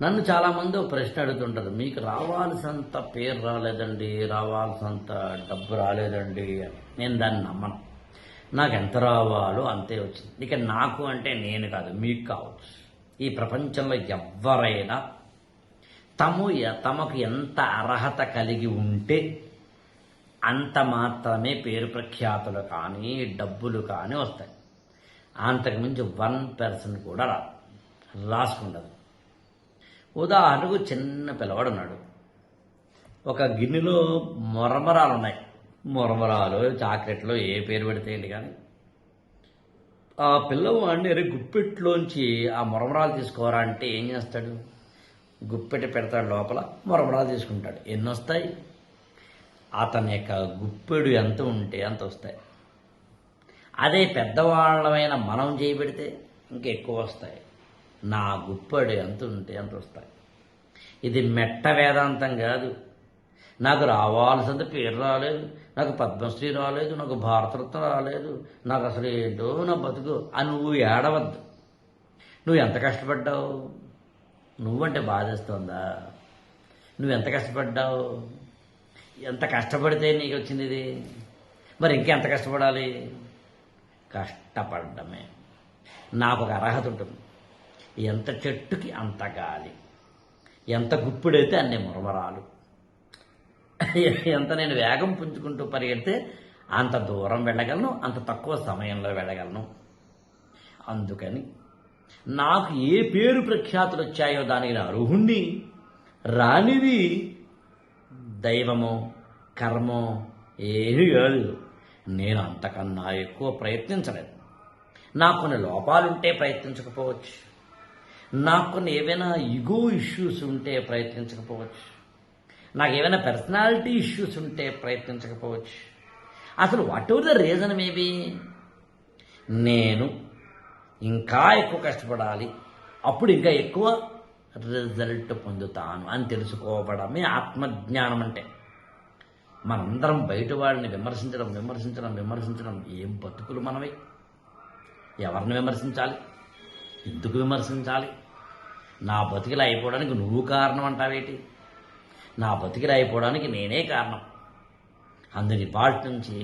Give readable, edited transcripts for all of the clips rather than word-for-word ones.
నన్ను చాలామంది ఒక ప్రశ్న అడుగుతుంటారు, మీకు రావాల్సినంత పేరు రాలేదండి, రావాల్సినంత డబ్బు రాలేదండి అని. నేను దాన్ని నమ్మను. నాకు ఎంత రావాలో అంతే వచ్చింది. ఇక నాకు అంటే నేను కాదు, మీకు కావచ్చు. ఈ ప్రపంచంలో ఎవరైనా తమకు ఎంత అర్హత కలిగి ఉంటే అంత మాత్రమే పేరు ప్రఖ్యాతులు కానీ డబ్బులు కానీ వస్తాయి. అంతకుమించి 1% కూడా రాసుకుండదు. ఉదాహరణకు చిన్న పిల్లవాడు ఉన్నాడు. ఒక గిన్నెలో మొరమరాలు ఉన్నాయి. మొరమరాలు, చాక్లెట్లు, ఏ పేరు పెడితేయండి కానీ ఆ పిల్లవాడిని గుప్పెట్లోంచి ఆ మొరమరాలు తీసుకోరా అంటే ఏం చేస్తాడు? గుప్పెట్టి పెడతాడు, లోపల మొరమరాలు తీసుకుంటాడు. ఎన్ని వస్తాయి? అతని యొక్క గుప్పెడు ఎంత ఉంటే అంత వస్తాయి. అదే పెద్దవాళ్ళమైన మనం చేయబెడితే ఇంకెక్కువ వస్తాయి. నా గుప్పెడు ఎంత ఉంటే అంత వస్తాయి. ఇది మెట్ట వేదాంతం కాదు. నాకు రావాల్సినంత పేరు రాలేదు, నాకు పద్మశ్రీ రాలేదు, నాకు భారతరత్న రాలేదు, నాకు అసలు ఏంటో నా బతుకు అని నువ్వు ఏడవద్దు. నువ్వు ఎంత కష్టపడ్డావు? నువ్వంటే బాధేస్తుందా? నువ్వెంత కష్టపడ్డావు? ఎంత కష్టపడితే నీకు వచ్చింది ఇది? మరి ఇంకెంత కష్టపడాలి? కష్టపడమే. నాకు ఒక అర్హత ఉంటుంది. ఎంత చెట్టుకి అంత గాలి, ఎంత గుప్పుడైతే అన్ని మురమరాలు, ఎంత నేను వేగం పుంజుకుంటూ పరిగెడితే అంత దూరం వెళ్ళగలను, అంత తక్కువ సమయంలో వెళ్ళగలను. అందుకని నాకు ఏ పేరు ప్రఖ్యాతులు వచ్చాయో దానికి నా అర్హుణ్ణి, రానిది దైవమో కర్మో ఏమీ కాదు. నేను అంతకన్నా ఎక్కువ ప్రయత్నించలేదు. నాకు కొన్ని లోపాలుంటే ప్రయత్నించకపోవచ్చు, నాకు కొన్ని ఏవైనా ఈగో ఇష్యూస్ ఉంటే ప్రయత్నించకపోవచ్చు, నాకు ఏమైనా పర్సనాలిటీ ఇష్యూస్ ఉంటే ప్రయత్నించకపోవచ్చు. అసలు what ever the reason maybe, నేను ఇంకా ఎక్కువ కష్టపడాలి, అప్పుడు ఇంకా ఎక్కువ రిజల్ట్ పొందుతాను అని తెలుసుకోవడమే ఆత్మజ్ఞానం అంటే. మనందరం బయట వాళ్ళని విమర్శించడం ఏం బతుకులు మనవి? ఎవరిని విమర్శించాలి? ఎందుకు విమర్శించాలి? నా బతికిలా అయిపోవడానికి నువ్వు కారణం అంటావేటి? నా బతికిలా అయిపోవడానికి నేనే కారణం. అందుని పాటి నుంచి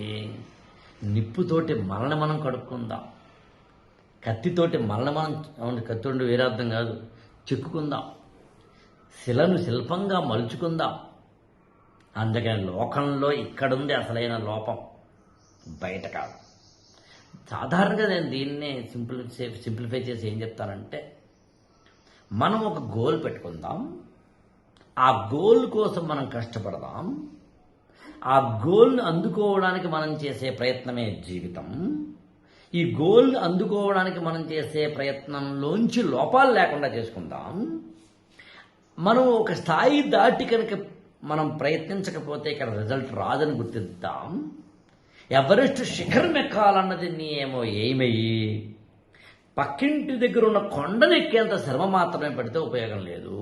నిప్పుతోటి మనల్ని మనం కడుక్కుందాం, కత్తితోటి మనల్ని మనం, కత్తి వేరే అర్థం కాదు, చెక్కుకుందాం, శిలను శిల్పంగా మలుచుకుందాం. అందుకని లోకంలో ఇక్కడుంది అసలైన లోపం, బయట కాదు. సాధారణంగా నేను దీన్నే సింప్లిఫై చేసి ఏం చెప్తానంటే, మనం ఒక గోల్ పెట్టుకుందాం, ఆ గోల్ కోసం మనం కష్టపడదాం, ఆ గోల్ని అందుకోవడానికి మనం చేసే ప్రయత్నమే జీవితం. ఈ గోల్ని అందుకోవడానికి మనం చేసే ప్రయత్నంలోంచి లోపాలు లేకుండా చేసుకుందాం. మనం ఒక స్థాయి దాటి కనుక మనం ప్రయత్నించకపోతే ఇక్కడ రిజల్ట్ రాదని గుర్తిద్దాం. ఎవరెస్ట్ శిఖరం ఎక్కాలన్నది ఏమో ఏమయ్యి పక్కింటి దగ్గర ఉన్న కొండను ఎక్కేంత శ్రమ మాత్రమే పడితే ఉపయోగం లేదు.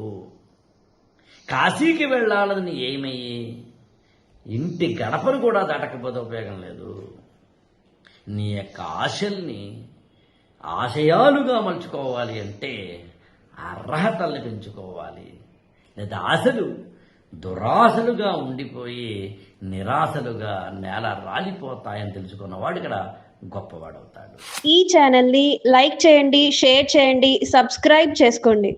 కాశీకి వెళ్ళాలని ఏమయ్యి ఇంటి గడపను కూడా దాటకపోతే ఉపయోగం లేదు. నీ యొక్క ఆశల్ని ఆశయాలుగా మలుచుకోవాలి అంటే అర్హతల్ని పెంచుకోవాలి. లేదా ఆశలు దురాశలుగా ఉండిపోయి నిరాశలుగా నేల రాలిపోతాయని తెలుసుకున్నవాడు ఇక్కడ గొప్పవాడవుతాడు. ఈ ఛానల్ని లైక్ చేయండి, షేర్ చేయండి, సబ్స్క్రైబ్ చేసుకోండి.